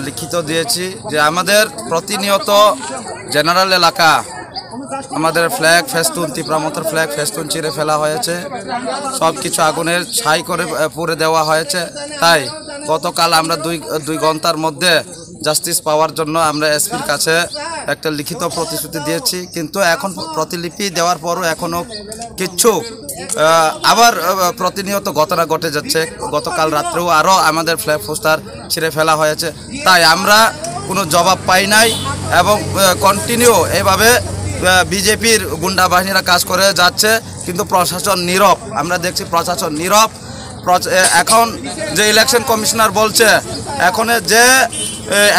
লিখিত দিয়েছি যে আমাদের প্রতিনিয়ত জেনারেল এলাকা আমাদের ফ্ল্যাগ ফেস্টুন তীব্রামথার ফ্ল্যাগ ফেস্টুন চিরে ফেলা হয়েছে, সব কিছু আগুনের ছাই করে পুড়ে দেওয়া হয়েছে। তাই গতকাল আমরা দুই ঘন্টার মধ্যে জাস্টিস পাওয়ার জন্য আমরা এসপির কাছে একটা লিখিত প্রতিশ্রুতি দিয়েছি, কিন্তু এখন প্রতিলিপি দেওয়ার পরও এখনও কিচ্ছু আবার প্রতিনিয়ত ঘটনা ঘটে যাচ্ছে। গতকাল রাত্রেও আরও আমাদের ফ্ল্যাগ পোস্টার ছিঁড়ে ফেলা হয়েছে। তাই আমরা কোনো জবাব পাই নাই এবং কন্টিনিউ এভাবে বিজেপির গুন্ডা বাহিনীরা কাজ করে যাচ্ছে, কিন্তু প্রশাসন নীরব। আমরা দেখছি প্রশাসন নীরব। এখন যে ইলেকশন কমিশনার বলছে এখন যে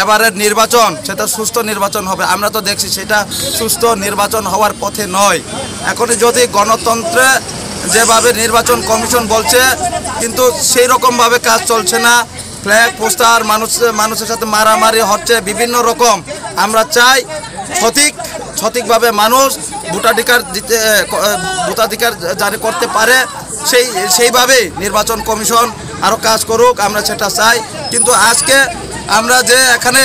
এবারের নির্বাচন সেটা সুষ্ঠু নির্বাচন হবে, আমরা তো দেখছি সেটা সুষ্ঠু নির্বাচন হওয়ার পথে নয়। এখন যদি গণতন্ত্রে যেভাবে নির্বাচন কমিশন বলছে কিন্তু সেই রকমভাবে কাজ চলছে না, ফ্ল্যাগ পোস্টার মানুষের সাথে মারামারি হচ্ছে বিভিন্ন রকম। আমরা চাই সঠিকভাবে মানুষ ভোটাধিকার জারি করতে পারে, সেইভাবেই নির্বাচন কমিশন আরও কাজ করুক, আমরা সেটা চাই। কিন্তু আজকে আমরা যে এখানে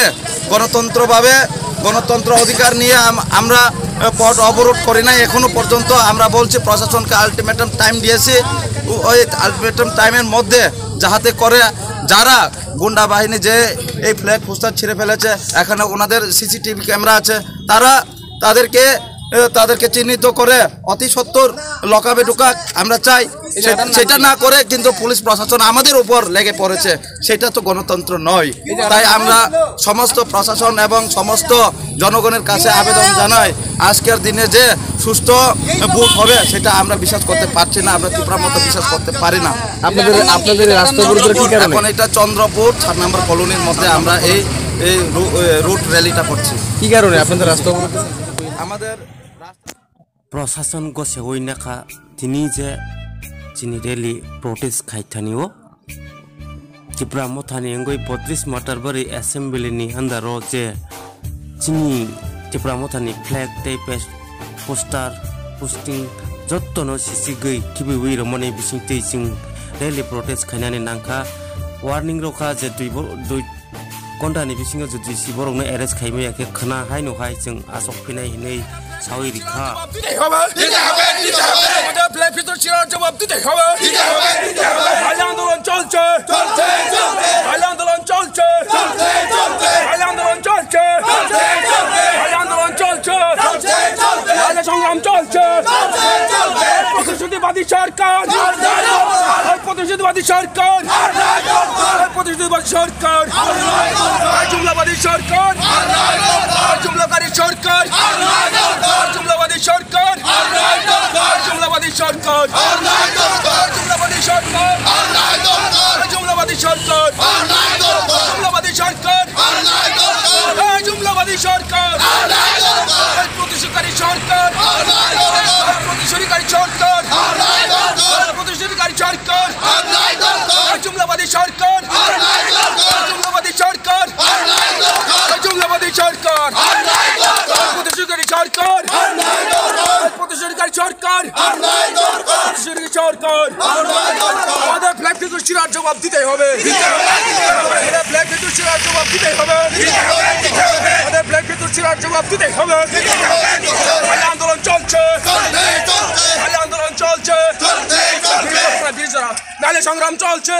গণতন্ত্র অধিকার নিয়ে আমরা পথ অবরোধ করি নাই এখনো পর্যন্ত। আমরা বলছি প্রশাসনকে আলটিমেটাম টাইম দিয়েছি, ওই আলটিমেটাম টাইমের মধ্যে যাহাতে করে যারা গুন্ডা বাহিনী যে এই ফ্ল্যাগ পোস্টার ছিঁড়ে ফেলেছে, এখানে ওনাদের সিসিটিভি ক্যামেরা আছে, তাদেরকে চিহ্নিত করে অতি সত্বর লকাবে ঢুকাক আমরা চাই। সেটা না করে কিন্তু পুলিশ প্রশাসন আমাদের উপর লেগে পড়েছে, সেটা তো গণতন্ত্র নয়। তাই আমরা সমস্ত প্রশাসন এবং সমস্ত জনগণের কাছে আবেদন জানাই, আজকের দিনে যে সুষ্ঠু ভোট হবে সেটা আমরা বিশ্বাস করতে পারছি না, আমরা তীব্রামথা বিশ্বাস করতে পারি না। আপনাদের এখন এটা চন্দ্রপুর 4 নম্বর কলোনির মধ্যে আমরা এই রুট র্যালিটা করছি। কি কারণে আপনাদের রাস্তা আমাদের প্রশাসন গছে হইনাখা তিনি যে চিনি রেলি প্রোটেস্ট খাইথানিও তীব্রামথানি এঙ্গই 32 মাটারবাড়ি অ্যাসেম্বলিনি আন্দারও যে চিনি তীব্রামথানি ফ্ল্যাগ টাইপ পোস্টার পোস্টিং যত্তনো সিসি গই কিবি উই রমনে বিসিংতে সিং রেলি প্রোটেস্ট খাইনানি নাংখা ওয়ার্নিং রখা যে দুই ঘন্टानि बिसिङाव जुदि सिबरनो एरेस्ट खाइमे याके खाना हायनो हाय जों आसक फैनाय हिनै सावै रिखा আমাদের ফ্ল্যাগ ফিস্টুন চিরার জবাব দিতে হবে। আন্দোলন চলছে আন্দোলন চলছে আন্দোলন চলছে আন্দোলন চলছে সংগ্রাম চলছে। প্রতিশ্রুতিবাদী সরকার প্রতিশ্রুতিবাদী সরকার প্রতিশ্রুতিবাদী সরকার জুমলাবাদী সরকার জুমলাকারী সরকার জুমলাবাদী সরকার জুমলাবাদী সরকার জুমলাবাদী সরকার জুমলাবাদী সরকার জুমলাবাদী সরকার জুমলাবাদী সরকার প্রতিশ্রুতিকারী সরকার প্রতিশ্রুতিকারী সরকার প্রতিশ্রুতিকারী সরকার জুমলাবাদী সরকার জুমলাবাদী সরকার জুমলাবাদী সরকার প্রতিশ্রুতিকারী সরকার প্রতিশ্রুতিকারী সরকার প্রতিশ্রুতিকারী সরকার আমাদের ফ্ল্যাগ ফিস্টুন চিরার জবাব দিতেই হবে। আমাদের ফ্ল্যাগ ফিস্টুন চিরার জবাব দিতেই হবে। আমাদের ফ্ল্যাগ ফিস্টুন চিরার জবাব দিতেই হবে। আন্দোলন চলছে আন্দোলন চলছে নালে সংগ্রাম চলছে।